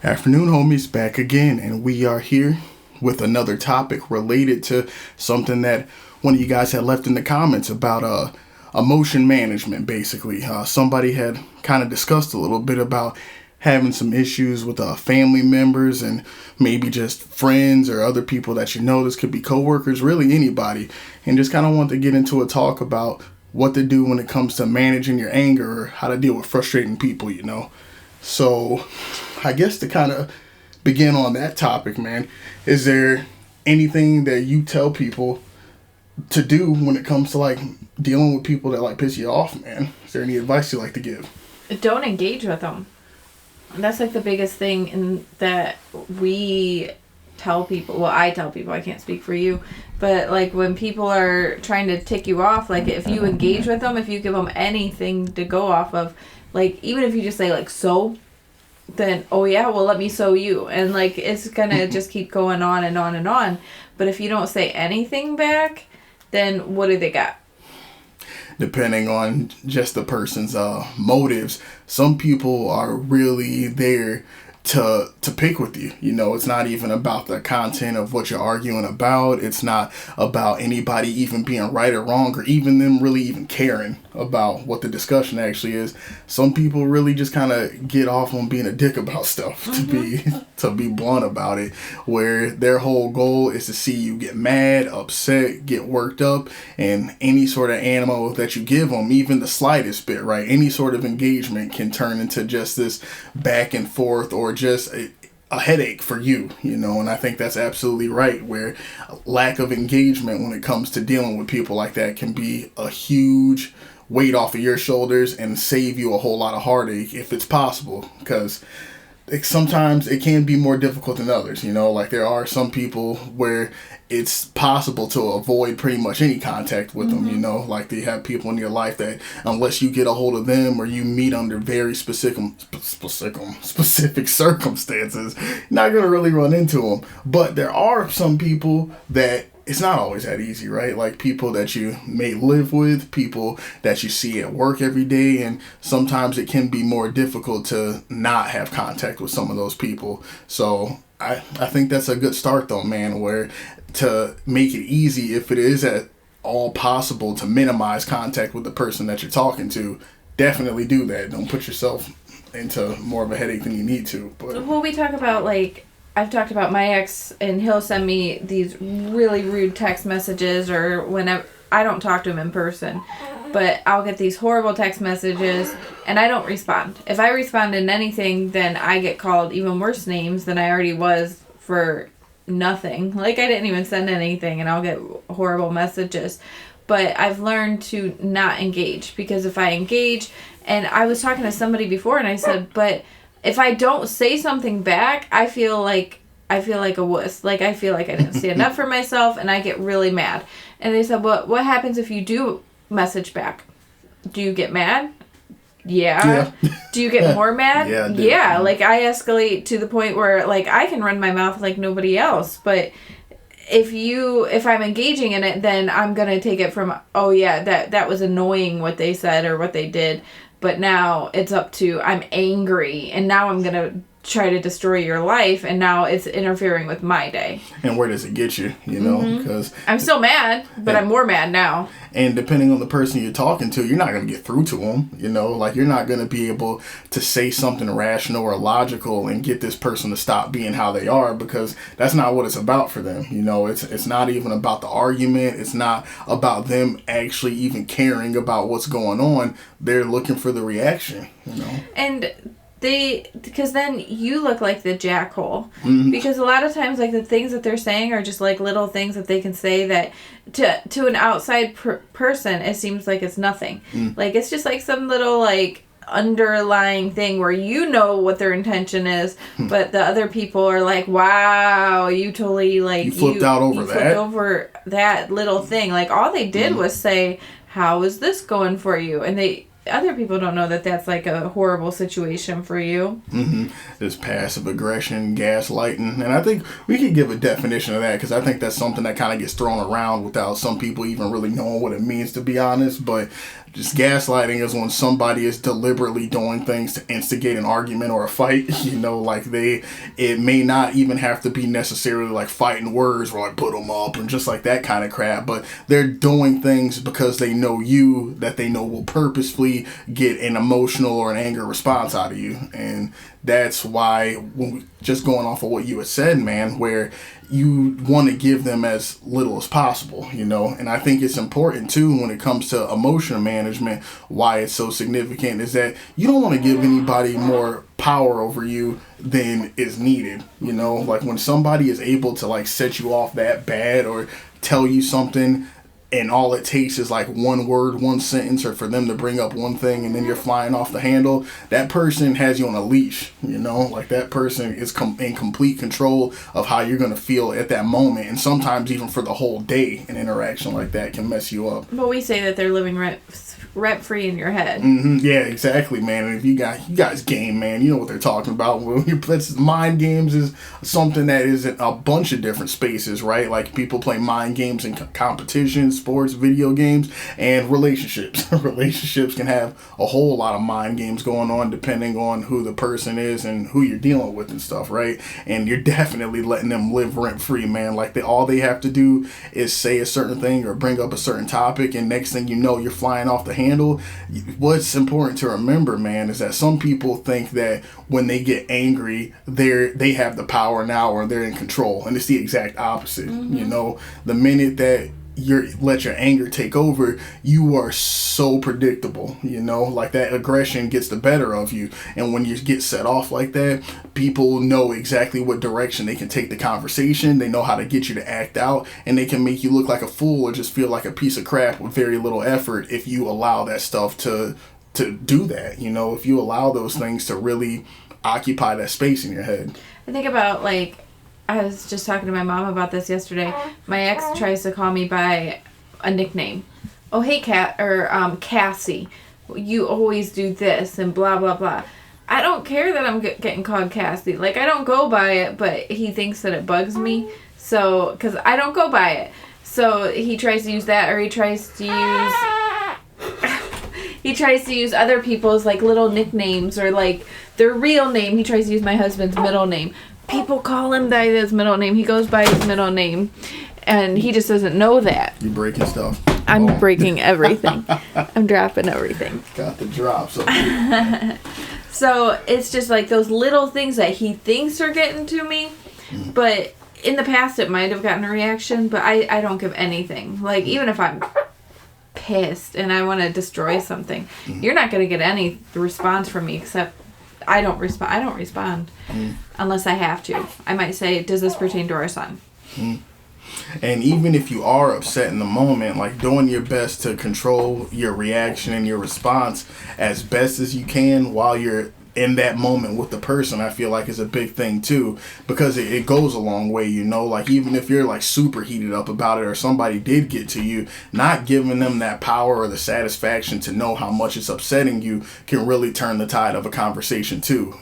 Afternoon, homies, back again, and we are here with another topic related to something that one of you guys had left in the comments about emotion management, basically. Somebody had kind of discussed a little bit about having some issues with family members and maybe just friends or other people that you know. This could be coworkers, really anybody, and just kind of want to get into a talk about what to do when it comes to managing your anger or how to deal with frustrating people, you know. So I guess to kind of begin on that topic, man, is there anything that you tell people to do when it comes to like dealing with people that like piss you off, man? Is there any advice you like to give? Don't engage with them. That's like the biggest thing in that we tell people. Well, I tell people, I can't speak for you, but like when people are trying to tick you off, like if you engage with them, if you give them anything to go off of, like even if you just say like so, then oh yeah, well let me sew you, and like it's gonna just keep going on and on and on. But if you don't say anything back, then what do they got? Depending on just the person's motives, some people are really there to pick with you. You know, it's not even about the content of what you're arguing about. It's not about anybody even being right or wrong, or even them really even caring about what the discussion actually is. Some people really just kind of get off on being a dick about stuff, to be blunt about it, where their whole goal is to see you get mad, upset, get worked up, and any sort of ammo that you give them, even the slightest bit, right? Any sort of engagement can turn into just this back and forth or just a headache for you, you know. And I think that's absolutely right, where lack of engagement when it comes to dealing with people like that can be a huge weight off of your shoulders and save you a whole lot of heartache if it's possible, because sometimes it can be more difficult than others, you know. Like there are some people where it's possible to avoid pretty much any contact with them, you know. Like they have people in your life that unless you get a hold of them or you meet under very specific circumstances, you're not going to really run into them. But there are some people that it's not always that easy, right? Like people that you may live with, people that you see at work every day, and sometimes it can be more difficult to not have contact with some of those people. So I think that's a good start though, man, where to make it easy, if it is at all possible, to minimize contact with the person that you're talking to, definitely do that. Don't put yourself into more of a headache than you need to. But well, we talk about like, I've talked about my ex, and he'll send me these really rude text messages, or whenever I don't talk to him in person, but I'll get these horrible text messages and I don't respond. If I respond in anything, then I get called even worse names than I already was for nothing. Like I didn't even send anything and I'll get horrible messages. But I've learned to not engage, because if I engage, and I was talking to somebody before and I said, but if I don't say something back, I feel like a wuss. Like I feel like I didn't stand up for myself, and I get really mad. And they said, "Well, what happens if you do message back? Do you get mad?" Yeah. Do you get more mad? Yeah. Like I escalate to the point where like I can run my mouth like nobody else. But if I'm engaging in it, then I'm gonna take it from, oh yeah, that was annoying what they said or what they did. But now it's up to, I'm angry, and now I'm going to try to destroy your life, and now it's interfering with my day. And where does it get you, you know? Because I'm still mad, but I'm more mad now. And depending on the person you're talking to, you're not going to get through to them, you know? Like, you're not going to be able to say something rational or logical and get this person to stop being how they are, because that's not what it's about for them, you know? It's not even about the argument. It's not about them actually even caring about what's going on. They're looking for the reaction, you know? And because then you look like the jackhole. Because a lot of times, like, the things that they're saying are just like little things that they can say that to an outside person it seems like it's nothing. Like it's just like some little like underlying thing where you know what their intention is, but the other people are like, wow, you totally like you flipped over that little thing. Like all they did was say, how is this going for you? And other people don't know that that's like a horrible situation for you. This passive aggression, gaslighting, and I think we could give a definition of that, because I think that's something that kind of gets thrown around without some people even really knowing what it means, to be honest. But Just gaslighting is when somebody is deliberately doing things to instigate an argument or a fight. Like it may not even have to be necessarily like fighting words or like put them up and just like that kind of crap, but they're doing things because they know you, that they know will purposefully get an emotional or an anger response out of you. And that's why, just going off of what you had said, man, where you want to give them as little as possible, and I think it's important too when it comes to emotional management. Why it's so significant is that you don't want to give anybody more power over you than is needed. Like when somebody is able to like set you off that bad or tell you something, and all it takes is like one word, one sentence, or for them to bring up one thing, and then you're flying off the handle. That person has you on a leash, like that person is in complete control of how you're going to feel at that moment. And sometimes even for the whole day, an interaction like that can mess you up. But we say that they're living rent free in your head. Mm-hmm. Yeah, exactly, man. And if you guys game, man, you know what they're talking about. Mind games is something that is in a bunch of different spaces, right? Like people play mind games in competitions, sports, video games, and relationships. Relationships can have a whole lot of mind games going on depending on who the person is and who you're dealing with and stuff, right? And you're definitely letting them live rent free, man. Like all they have to do is say a certain thing or bring up a certain topic, and next thing you know, you're flying off the handle. What's important to remember, man, is that some people think that when they get angry, they have the power now or they're in control, and it's the exact opposite. Mm-hmm. The minute that let your anger take over, you are so predictable, like that aggression gets the better of you. And when you get set off like that, people know exactly what direction they can take the conversation. They know how to get you to act out, and they can make you look like a fool or just feel like a piece of crap with very little effort if you allow that stuff to do that. If you allow those things to really occupy that space in your head. I think about I was just talking to my mom about this yesterday. My ex tries to call me by a nickname. Oh, hey, Cassie. You always do this and blah, blah, blah. I don't care that I'm getting called Cassie. I don't go by it, but he thinks that it bugs me. So, because I don't go by it. So, he tries to use that, or he tries to use other people's, little nicknames, or, their real name. He tries to use my husband's middle name. People call him by his middle name. He goes by his middle name, and he just doesn't know that. You're breaking stuff. I'm breaking everything. I'm dropping everything. Got the drops. So it's just those little things that he thinks are getting to me, but in the past it might have gotten a reaction, but I don't give anything. Even if I'm pissed and I want to destroy something, you're not going to get any response from me except I don't respond unless I have to. I might say, does this pertain to our son? And even if you are upset in the moment, doing your best to control your reaction and your response as best as you can while you're in that moment with the person, I feel like is a big thing too, because it goes a long way, even if you're super heated up about it or somebody did get to you, not giving them that power or the satisfaction to know how much it's upsetting you can really turn the tide of a conversation too.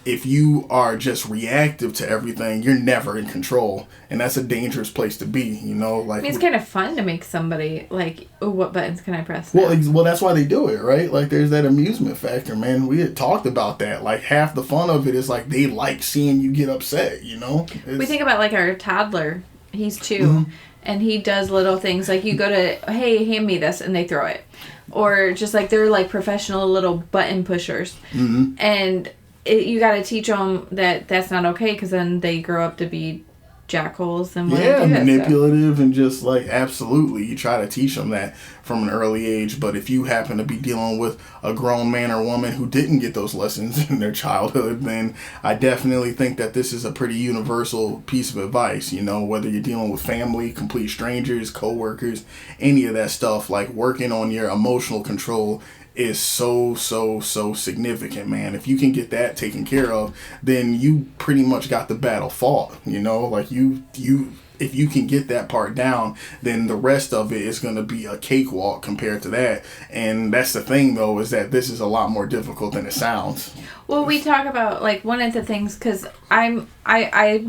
If you are just reactive to everything, you're never in control, and that's a dangerous place to be. It's kind of fun to make somebody what buttons can I press now? Well, that's why they do it, right? There's that amusement factor, man. We had talked about that. Half the fun of it is they like seeing you get upset. We think about our toddler. He's 2, and he does little things you go to, hey, hand me this, and they throw it, or just they're professional little button pushers, and you got to teach them that that's not okay, because then they grow up to be jackals and manipulative and just absolutely. You try to teach them that from an early age, but if you happen to be dealing with a grown man or woman who didn't get those lessons in their childhood, then I definitely think that this is a pretty universal piece of advice. Whether you're dealing with family, complete strangers, co-workers, any of that stuff, working on your emotional control is so significant, man. If you can get that taken care of, then you pretty much got the battle fought. If you can get that part down, then the rest of it is going to be a cakewalk compared to that. And that's the thing, though, is that this is a lot more difficult than it sounds. Well, we talk about one of the things, because I'm a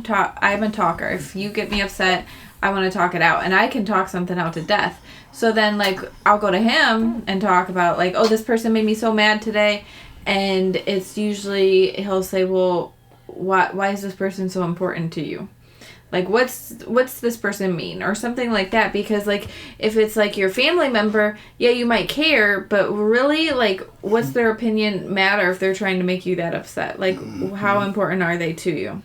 talker. If you get me upset, I want to talk it out, and I can talk something out to death. So then, like, I'll go to him and talk about, like, oh, this person made me so mad today. And it's usually, he'll say, well, why is this person so important to you? Like, what's this person mean? Or something like that. Because, like, if it's, like, your family member, yeah, you might care. But really, like, what's their opinion matter if they're trying to make you that upset? Like, how important are they to you?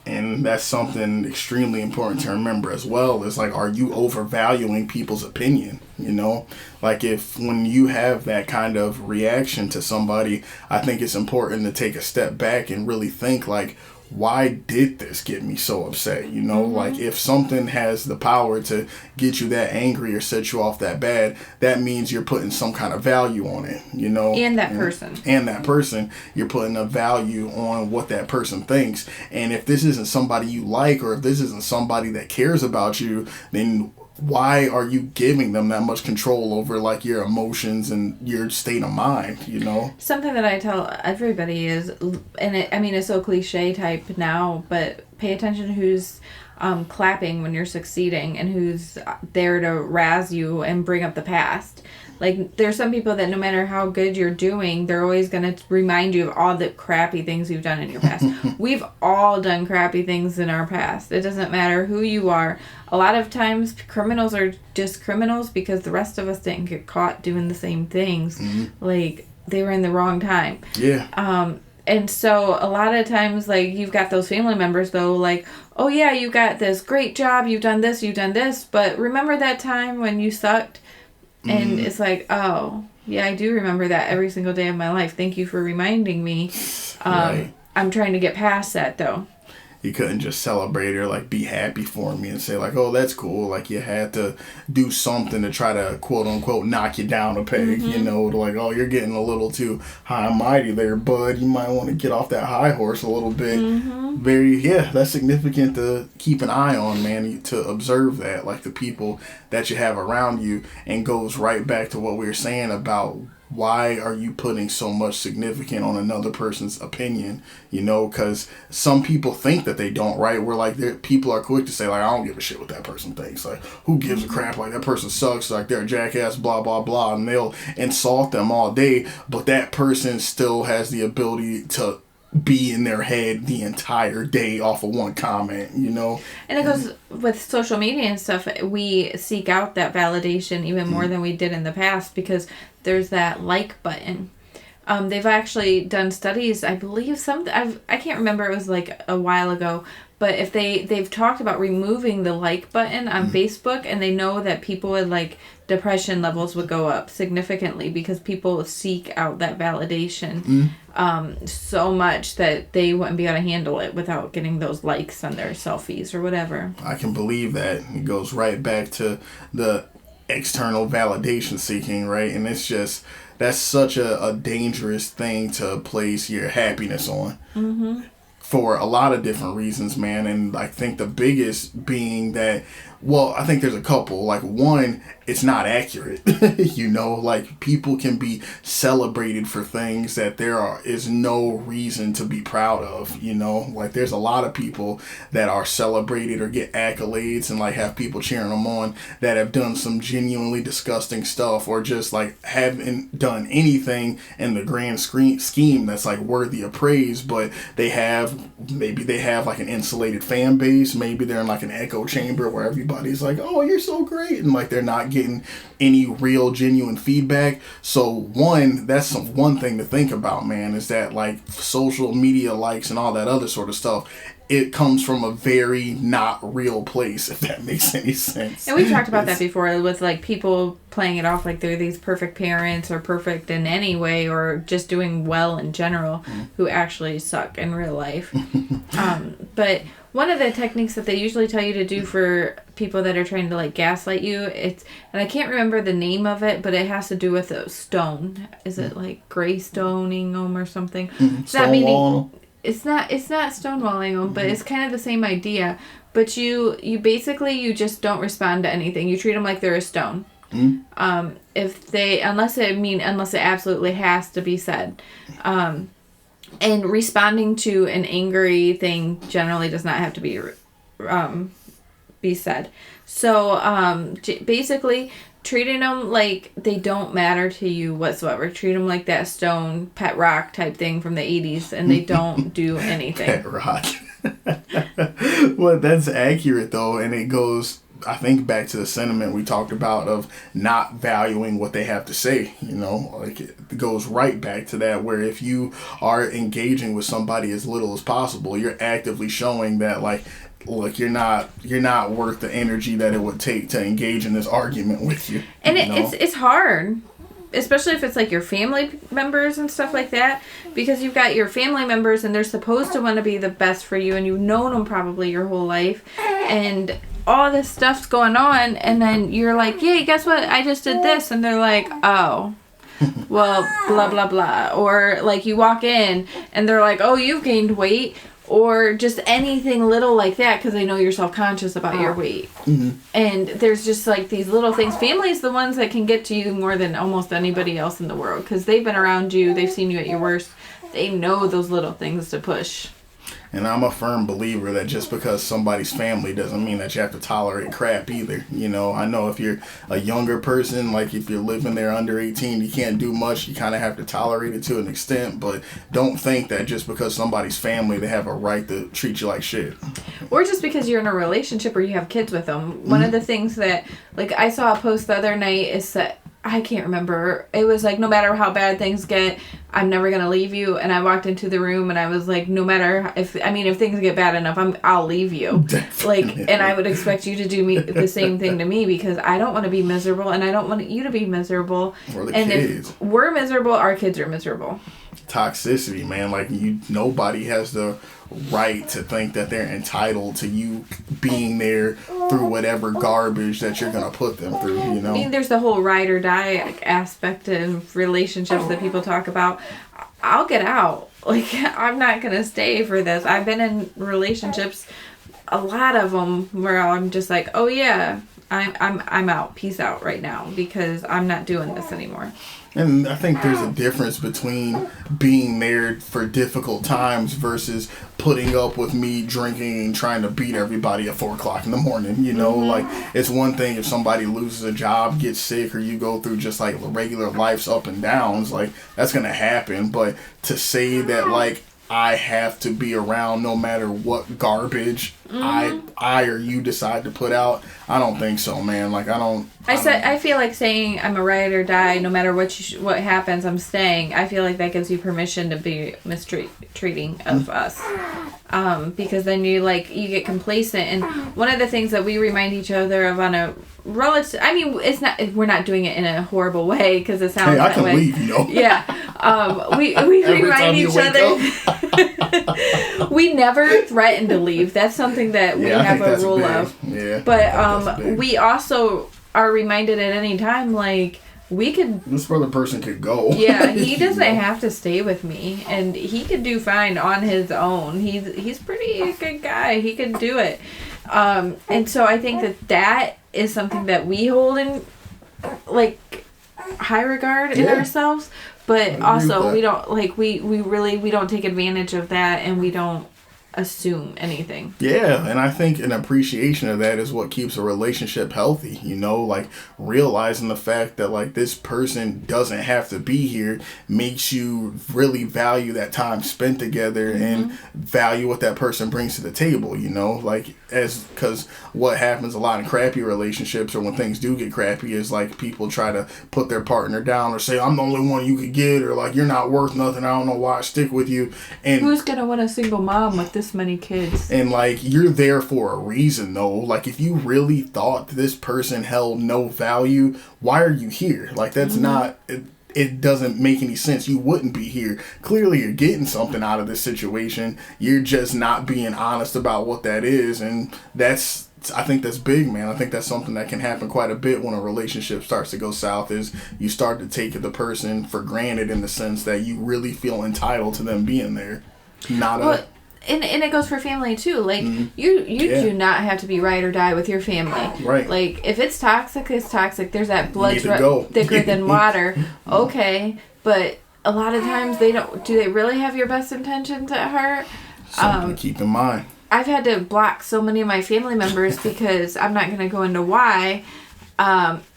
And that's something extremely important to remember as well, is like, are you overvaluing people's opinion? You know, like, if when you have that kind of reaction to somebody, I think it's important to take a step back and really think, like, why did this get me so upset? You know, like, if something has the power to get you that angry or set you off that bad, that means you're putting some kind of value on it, you know? And that person. And that person, you're putting a value on what that person thinks. And if this isn't somebody you like, or if this isn't somebody that cares about you, then why are you giving them that much control over, like, your emotions and your state of mind, you know? Something that I tell everybody is, and it's so cliche type now, but pay attention to who's clapping when you're succeeding and who's there to razz you and bring up the past. Like, there's some people that no matter how good you're doing, they're always going to remind you of all the crappy things you've done in your past. We've all done crappy things in our past. It doesn't matter who you are. A lot of times, criminals are just criminals because the rest of us didn't get caught doing the same things. Like, they were in the wrong time. Yeah. And so a lot of times, like, you've got those family members, though, like, oh, yeah, you got this great job, you've done this, but remember that time when you sucked? And it's like, oh, yeah, I do remember that every single day of my life. Thank you for reminding me. Right. I'm trying to get past that, though. You couldn't just celebrate or, like, be happy for me and say, like, oh, that's cool. Like, you had to do something to try to, quote unquote, knock you down a peg, you know, like, oh, you're getting a little too high and mighty there, bud. You might want to get off that high horse a little bit. That's significant to keep an eye on, man, to observe that, like, the people that you have around you, and goes right back to what we were saying about, why are you putting so much significance on another person's opinion? You know, because some people think that they don't, right? Where, like, people are quick to say, like, I don't give a shit what that person thinks. Like, who gives a crap? Like, that person sucks. Like, they're a jackass, blah, blah, blah. And they'll insult them all day. But that person still has the ability to be in their head the entire day off of one comment, you know? And it goes with social media and stuff. We seek out that validation even more than we did in the past, because there's that like button. They've actually done studies, I believe I can't remember, it was like a while ago, but if they've talked about removing the like button on Facebook, and they know that people with, like, depression levels would go up significantly because people seek out that validation so much that they wouldn't be able to handle it without getting those likes on their selfies or whatever. I can believe that. It goes right back to the external validation seeking, right? And it's just, that's such a dangerous thing to place your happiness on. For a lot of different reasons, man. And I think the biggest being that, well, I think there's a couple. Like, one, it's not accurate. You know, like, people can be celebrated for things that is no reason to be proud of, you know? Like, there's a lot of people that are celebrated or get accolades and, like, have people cheering them on that have done some genuinely disgusting stuff, or just, like, haven't done anything in the grand scheme that's, like, worthy of praise, but maybe they have like an insulated fan base. Maybe they're in, like, an echo chamber where everybody's like, oh, you're so great, and, like, they're not getting any real genuine feedback. So that's one thing to think about, man, is that, like, social media likes and all that other sort of stuff, it comes from a very not real place, if that makes any sense. And we've talked about that before with, like, people playing it off like they're these perfect parents or perfect in any way or just doing well in general, who actually suck in real life. But one of the techniques that they usually tell you to do for people that are trying to, like, gaslight you, and I can't remember the name of it, but it has to do with a stone. Is it like gray stoning them or something? It's not meaning. It's not stonewalling them, but it's kind of the same idea. But you just don't respond to anything. You treat them like they're a stone. Unless it absolutely has to be said. And responding to an angry thing generally does not have to be be said. So basically, treating them like they don't matter to you whatsoever. Treat them like that stone pet rock type thing from the 80s, and they don't do anything. Pet rock. Well, that's accurate though, and it goes, I think, back to the sentiment we talked about of not valuing what they have to say. You know, like it goes right back to that, where if you are engaging with somebody as little as possible, you're actively showing that, like, look, you're not worth the energy that it would take to engage in this argument with you. And it's hard, especially if it's like your family members and stuff like that, because you've got your family members and they're supposed to want to be the best for you, and you've known them probably your whole life, and all this stuff's going on, and then you're like, "Yay, guess what? I just did this," and they're like, "Oh." Well, blah blah blah. Or like you walk in and they're like, "Oh, you've gained weight." Or just anything little like that, because they know you're self-conscious about your weight. Mm-hmm. And there's just like these little things. Family is the ones that can get to you more than almost anybody else in the world, because they've been around you, they've seen you at your worst, they know those little things to push. And I'm a firm believer that just because somebody's family doesn't mean that you have to tolerate crap either. You know, I know if you're a younger person, like if you're living there under 18, you can't do much. You kind of have to tolerate it to an extent, but don't think that just because somebody's family, they have a right to treat you like shit. Or just because you're in a relationship or you have kids with them. One of the things that, like, I saw a post the other night is that, I can't remember. It was like, no matter how bad things get, I'm never going to leave you. And I walked into the room and I was like, no matter if things get bad enough, I'll leave you. Definitely. Like, and I would expect you to do the same thing to me, because I don't want to be miserable and I don't want you to be miserable. Or the and kids. If we're miserable, our kids are miserable. Toxicity, man. Like, nobody has the right to think that they're entitled to you being there through whatever garbage that you're gonna put them through, you know? I mean, there's the whole ride or die aspect of relationships that people talk about. I'll get out. Like, I'm not gonna stay for this. I've been in relationships, a lot of them, where I'm just like, oh yeah, I'm out. Peace out right now, because I'm not doing this anymore. And I think there's a difference between being there for difficult times versus putting up with me drinking and trying to beat everybody at 4 o'clock in the morning. You know, like, it's one thing if somebody loses a job, gets sick, or you go through just like regular life's up and downs, like, that's going to happen. But to say that, like, I have to be around no matter what garbage I or you decide to put out, I don't think so, man. Like, I feel like saying I'm a ride or die, no matter what happens, I'm staying. I feel like that gives you permission to be mistreating of us, because then you get complacent. And one of the things that we remind each other of on a relative, I mean, it's not, we're not doing it in a horrible way, because it sounds that way. Leave, you know? Yeah. We remind each other. We never threaten to leave. That's something that we have a rule of. Yeah. But we also are reminded at any time, like, this other person could go. Yeah, he doesn't have to stay with me, and he could do fine on his own. He's pretty good guy. He could do it. And so I think that is something that we hold in, like, high regard in ourselves, but also we don't, like, we don't take advantage of that, and we don't assume anything. Yeah, and I think an appreciation of that is what keeps a relationship healthy, you know, like, realizing the fact that, like, this person doesn't have to be here makes you really value that time spent together and value what that person brings to the table, you know, like, because what happens a lot in crappy relationships, or when things do get crappy, is like people try to put their partner down or say, I'm the only one you could get, or like, you're not worth nothing, I don't know why I stick with you. And who's gonna want a single mom with this many kids? And, like, you're there for a reason, though. Like, if you really thought this person held no value, why are you here? Like, that's not, it doesn't make any sense. You wouldn't be here. Clearly, you're getting something out of this situation. You're just not being honest about what that is. And I think that's big, man. I think that's something that can happen quite a bit when a relationship starts to go south, is you start to take the person for granted, in the sense that you really feel entitled to them being there. And it goes for family too. Like, you do not have to be ride or die with your family. Right. Like, if it's toxic, it's toxic. There's that blood thicker than water. Okay, but a lot of times they don't. Do they really have your best intentions at heart? Something to keep in mind. I've had to block so many of my family members because I'm not going to go into why.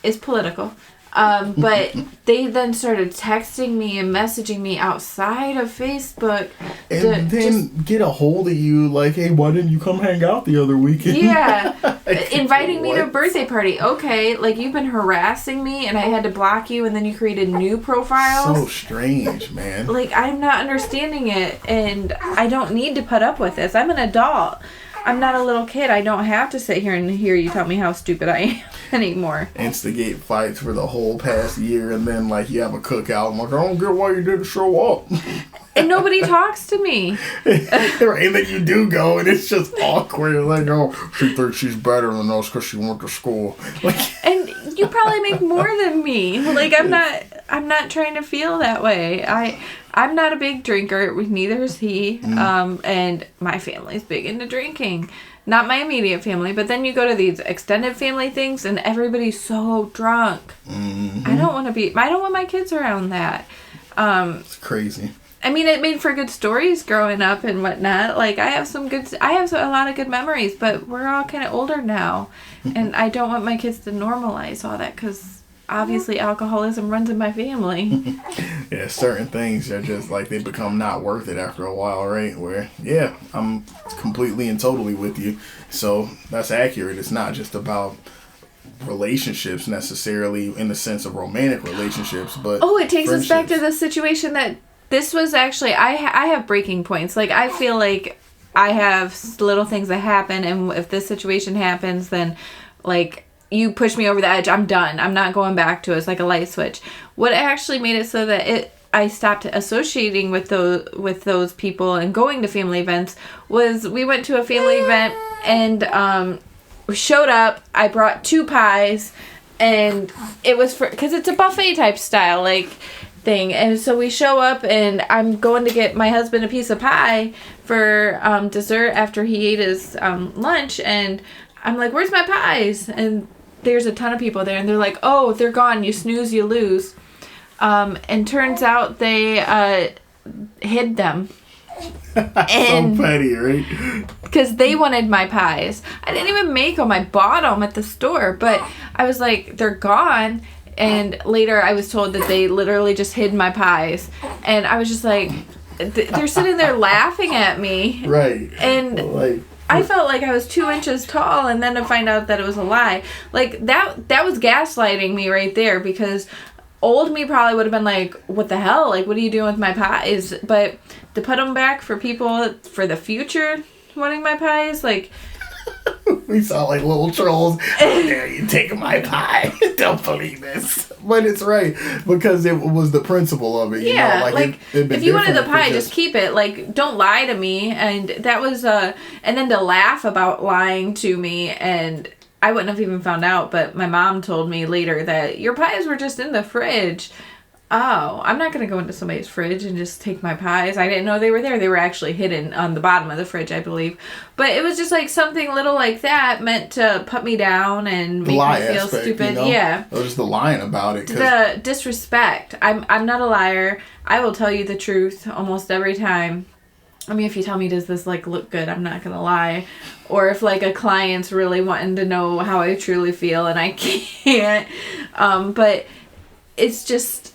It's political. But they then started texting me and messaging me outside of Facebook. And then get a hold of you like, hey, why didn't you come hang out the other weekend? Yeah. Inviting me to a birthday party. Okay, like you've been harassing me and I had to block you and then you created new profiles. So strange, man. Like, I'm not understanding it and I don't need to put up with this. I'm an adult. I'm not a little kid. I don't have to sit here and hear you tell me how stupid I am anymore. Instigate fights for the whole past year, and then like you have a cookout. I'm like, I don't get why you didn't show up. And nobody talks to me. Right, and then you do go, and it's just awkward. Like, oh, she thinks she's better than us because she went to school. Like, and you probably make more than me. Like, I'm not trying to feel that way. I'm not a big drinker. Neither is he. And my family's big into drinking. Not my immediate family, but then you go to these extended family things and everybody's so drunk. Mm-hmm. I don't want my kids around that. It's crazy. I mean, it made for good stories growing up and whatnot. Like, I have a lot of good memories, but we're all kind of older now. And I don't want my kids to normalize all that because obviously alcoholism runs in my family. Yeah, certain things are just like they become not worth it after a while, right? Where, yeah, I'm completely and totally with you. So that's accurate. It's not just about relationships necessarily in the sense of romantic relationships, but it takes us back to the situation that this was actually, I have breaking points. Like, I feel like I have little things that happen, and if this situation happens, then, like, you push me over the edge, I'm done. I'm not going back to it. It's like a light switch. What actually made it so that I stopped associating with those people and going to family events was we went to a family event and we showed up. I brought 2 pies, and it was because it's a buffet type style, like, thing. And so we show up and I'm going to get my husband a piece of pie for dessert after he ate his lunch, and I'm like, where's my pies? And there's a ton of people there and they're like, oh, they're gone, you snooze you lose. And turns out they hid them. And so petty, right? Because they wanted my pies. I didn't even make them. I bought them at the store, but I was like, they're gone. And later I was told that they literally just hid my pies. And I was just like, they're sitting there laughing at me. Right. And like, I felt like I was 2 inches tall, and then to find out that it was a lie. Like, that was gaslighting me right there, because old me probably would have been like, what the hell? Like, what are you doing with my pies? But to put them back for people for the future wanting my pies, like... We saw like little trolls. How dare you take my pie? Don't believe this. But it's right, because it was the principle of it. You know? Like if you wanted the pie, just keep it. Like, don't lie to me. And that was and then to laugh about lying to me, and I wouldn't have even found out. But my mom told me later that your pies were just in the fridge. Oh, I'm not going to go into somebody's fridge and just take my pies. I didn't know they were there. They were actually hidden on the bottom of the fridge, I believe. But it was just like something little like that meant to put me down and make me feel stupid. You know? Yeah. It was just the lying about it. The disrespect. I'm not a liar. I will tell you the truth almost every time. I mean, if you tell me, does this like look good, I'm not going to lie. Or if like a client's really wanting to know how I truly feel and I can't. But it's just...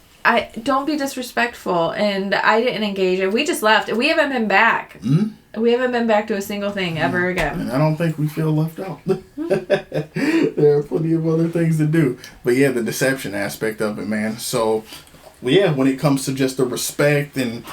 don't be disrespectful, and I didn't engage it. We just left. We haven't been back. Mm-hmm. We haven't been back to a single thing ever again. And I don't think we feel left out. There are plenty of other things to do. But yeah, the deception aspect of it, man. So, yeah, when it comes to just the respect and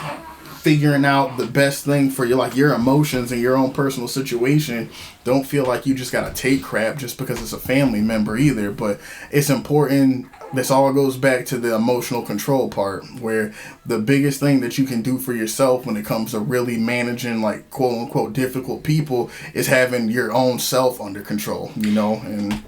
figuring out the best thing for your emotions and your own personal situation, don't feel like you just gotta take crap just because it's a family member either. But it's important. This all goes back to the emotional control part, where the biggest thing that you can do for yourself when it comes to really managing like quote unquote difficult people is having your own self under control, you know, and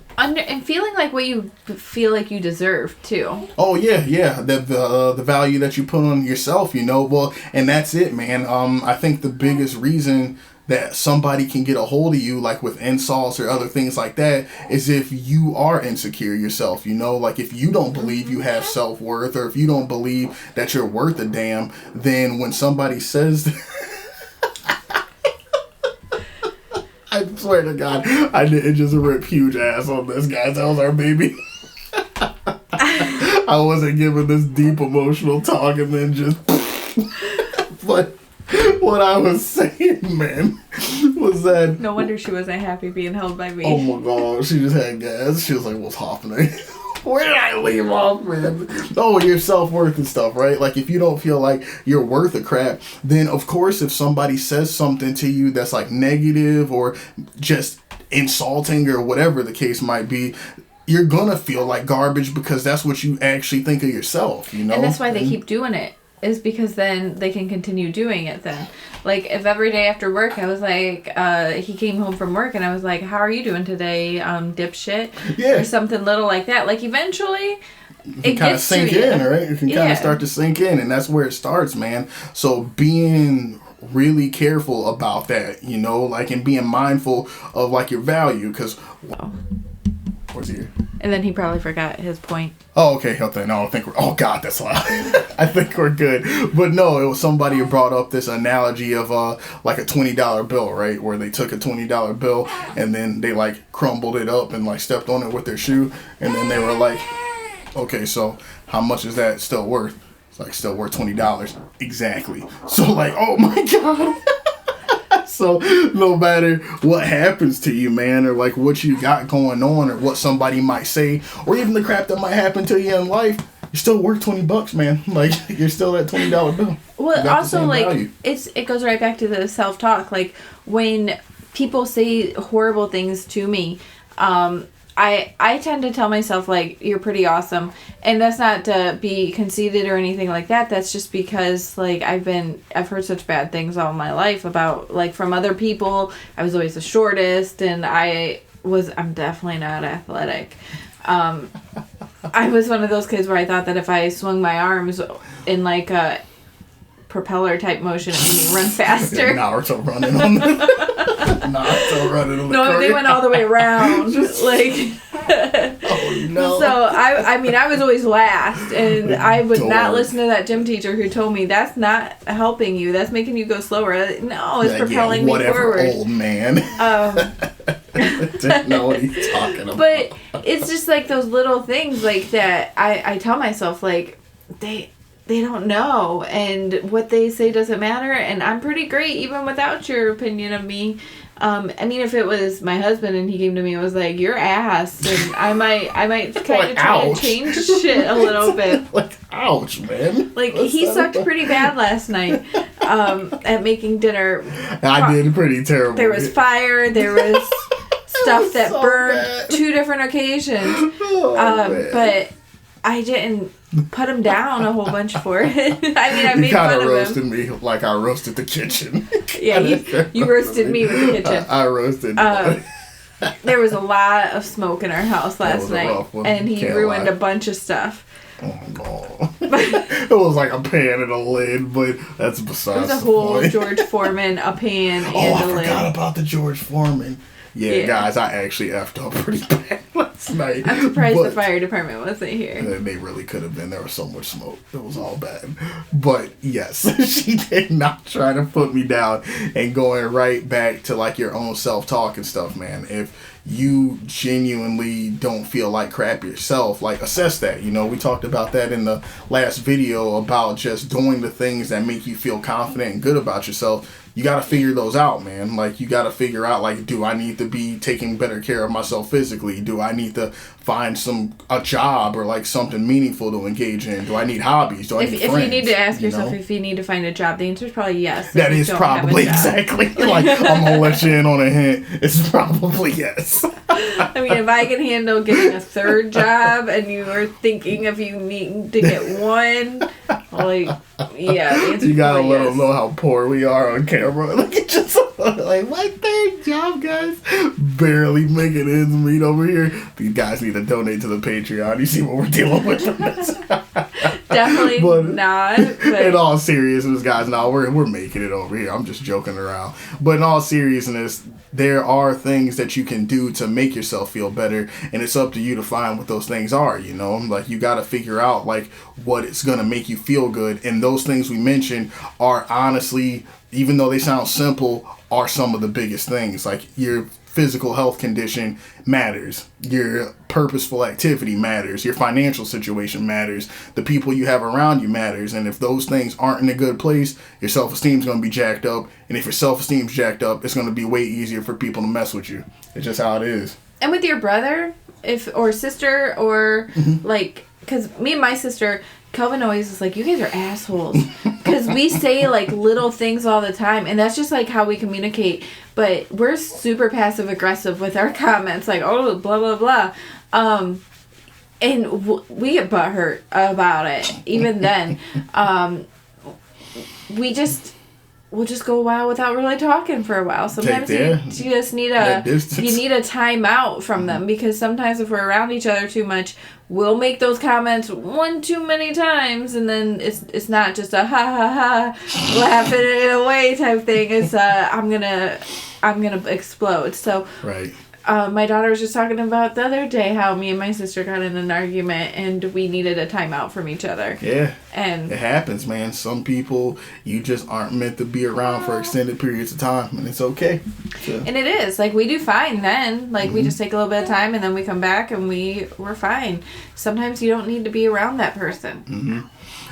feeling like what you feel like you deserve too. Oh yeah, the value that you put on yourself, you know. Well, and that's it, man. I think the biggest reason that somebody can get a hold of you, like with insults or other things like that, is if you are insecure yourself, you know. Like, if you don't believe you have self-worth, or if you don't believe that you're worth a damn, then when somebody says I swear to God, I didn't just rip huge ass on this, guys. That was our baby. I wasn't giving this deep emotional talk and then just... But what I was saying, man, was that... No wonder she wasn't happy being held by me. Oh my God, she just had gas. She was like, what's happening? Where did I leave off, man? Oh, your self-worth and stuff, right? Like, if you don't feel like you're worth a crap, then, of course, if somebody says something to you that's, like, negative or just insulting or whatever the case might be, you're gonna feel like garbage because that's what you actually think of yourself, you know? And that's why they keep doing it, is because then they can continue doing it then. Like, if every day after work I was like, he came home from work and I was like, how are you doing today, dipshit? Yeah. Or something little like that. Like, eventually, it kind of gets sink to you. in, right? It can kind of start to sink in, and that's where it starts, man. So being really careful about that, you know, like, and being mindful of, like, your value, because... Where's he here? And then he probably forgot his point. Oh, okay. No, I think we're... Oh, God, that's loud. I think we're good. But no, it was somebody who brought up this analogy of, like, a $20 bill, right? Where they took a $20 bill and then they, like, crumbled it up and, like, stepped on it with their shoe. And then they were like, okay, so how much is that still worth? It's, like, still worth $20. Exactly. So, like, oh, my God. So no matter what happens to you, man, or like what you got going on or what somebody might say, or even the crap that might happen to you in life, you're still worth $20, man. Like, you're still that $20 bill. Well, also, like, value. It goes right back to the self-talk. Like, when people say horrible things to me, I tend to tell myself, like, you're pretty awesome. And that's not to be conceited or anything like that. That's just because, like, I've heard such bad things all my life about, like, from other people. I was always the shortest, and I'm definitely not athletic. I was one of those kids where I thought that if I swung my arms in, like, a propeller type motion, it made me run faster. Yeah, Naruto running on the No, they went all the way around. Like, oh no. So I was always last, and I would not listen to that gym teacher who told me that's not helping you. That's making you go slower. No, it's propelling me forward. Old man. Didn't know what he's talking about. But it's just like those little things like that. I tell myself, like, they don't know, and what they say doesn't matter, and I'm pretty great even without your opinion of me. I mean, if it was my husband and he came to me and was like, "You're ass," and I might kind of try to change shit a little bit. Like, ouch, man. Like, he sucked pretty bad last night at making dinner. I did pretty terrible. There was fire. There was stuff that so burned bad. 2 different occasions. But I didn't put him down a whole bunch for it. I mean, I made fun of him. You kind of roasted me like I roasted the kitchen. Yeah, you roasted me with the kitchen. I roasted there was a lot of smoke in our house last night, and he ruined a bunch of stuff. Oh, no. It was like a pan and a lid, but that's besides the point. It was a whole George Foreman, a pan, and a lid. I forgot about the George Foreman. Yeah, guys, I actually effed up pretty bad last night. I'm surprised the fire department wasn't here. They really could have been. There was so much smoke. It was all bad. But, yes, she did not try to put me down. And going right back to, like, your own self-talk and stuff, man. If you genuinely don't feel like crap yourself, like, assess that. You know, we talked about that in the last video about just doing the things that make you feel confident and good about yourself. You got to figure those out, man. Like, you got to figure out, like, do I need to be taking better care of myself physically? Do I need to find a job or, like, something meaningful to engage in? Do I need hobbies? Do I need friends? If you need to ask yourself if you need to find a job, the answer is probably yes. That is probably exactly. Like, I'm going to let you in on a hint. It's probably yes. I mean, if I can handle getting a 3rd job and you are thinking of you needing to get one, like, yeah, the answer you gotta let yes. them know how poor we are on camera. Like, it's just like, my 3rd job, guys. Barely making ends meet over here. These guys need to donate to the Patreon. You see what we're dealing with from this. Definitely not. But in all seriousness, guys, no, we're making it over here. I'm just joking around. But in all seriousness, there are things that you can do to make yourself feel better, and it's up to you to find what those things are, you know? Like, you got to figure out, like, what it's going to make you feel good, and those things we mentioned are honestly even though they sound simple, are some of the biggest things. Like your physical health condition matters, your purposeful activity matters, your financial situation matters, the people you have around you matters. And if those things aren't in a good place, your self-esteem is going to be jacked up. And if your self-esteem's jacked up, it's going to be way easier for people to mess with you. It's just how it is. And with your brother, or sister, or like, because me and my sister, Kelvin always is like, you guys are assholes. Because we say, like, little things all the time. And that's just, like, how we communicate. But we're super passive-aggressive with our comments. Like, oh, blah, blah, blah. And we get butthurt about it. Even then. We'll just go a while without really talking for a while. Sometimes you just need a timeout from them, because sometimes if we're around each other too much, we'll make those comments one too many times, and then it's not just a ha ha ha laughing it away type thing. It's I'm gonna explode. So right. My daughter was just talking about the other day how me and my sister got in an argument and we needed a timeout from each other. Yeah. And it happens, man. Some people, you just aren't meant to be around for extended periods of time, and it's okay. So. And it is. Like, we do fine then. Like, we just take a little bit of time and then we come back and we're fine. Sometimes you don't need to be around that person. Mm-hmm.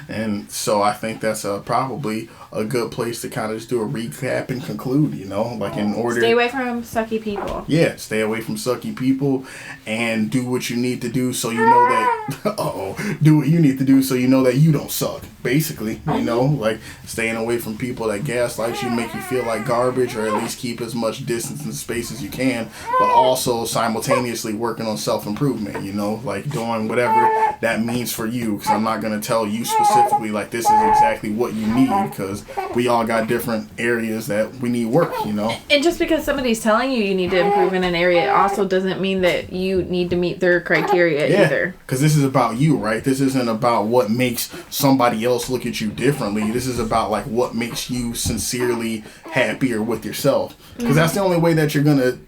And so I think that's probably a good place to kind of just do a recap and conclude, you know, like in order. Stay away from sucky people. Yeah, stay away from sucky people and do what you need to do so you know that, do what you need to do so you know that you don't suck, basically, you know, like staying away from people that gaslight you, make you feel like garbage, or at least keep as much distance and space as you can, but also simultaneously working on self-improvement, you know, like doing whatever that means for you, because I'm not going to tell you specifically like this is exactly what you need, because we all got different areas that we need work, you know. And just because somebody's telling you need to improve in an area, it also doesn't mean that you need to meet their criteria either. Because this is about you, right? This isn't about what makes somebody else look at you differently. This is about like what makes you sincerely happier with yourself. Because that's the only way that you're gonna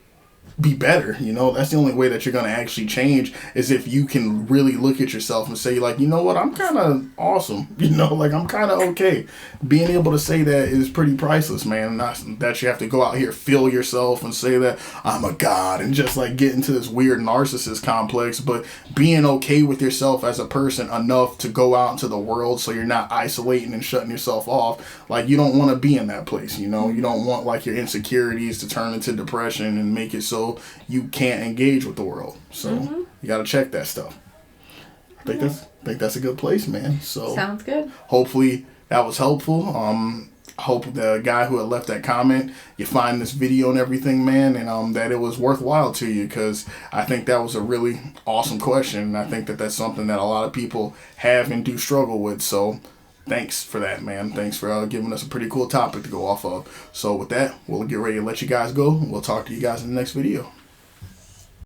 be better, you know. That's the only way that you're gonna actually change, is if you can really look at yourself and say like, you know what, I'm kind of awesome, you know, like I'm kind of okay. Being able to say that is pretty priceless, man. Not that you have to go out here, feel yourself and say that I'm a god and just like get into this weird narcissist complex, but being okay with yourself as a person enough to go out into the world so you're not isolating and shutting yourself off. Like, you don't want to be in that place, you know. You don't want like your insecurities to turn into depression and make it so you can't engage with the world. So you got to check that stuff. I think that's a good place, man. So sounds good. Hopefully that was helpful. Hope the guy who had left that comment, you find this video and everything, man, and that it was worthwhile to you, because I think that was a really awesome question, and I think that that's something that a lot of people have and do struggle with. So thanks for that, man. Thanks for giving us a pretty cool topic to go off of. So with that, we'll get ready to let you guys go. We'll talk to you guys in the next video.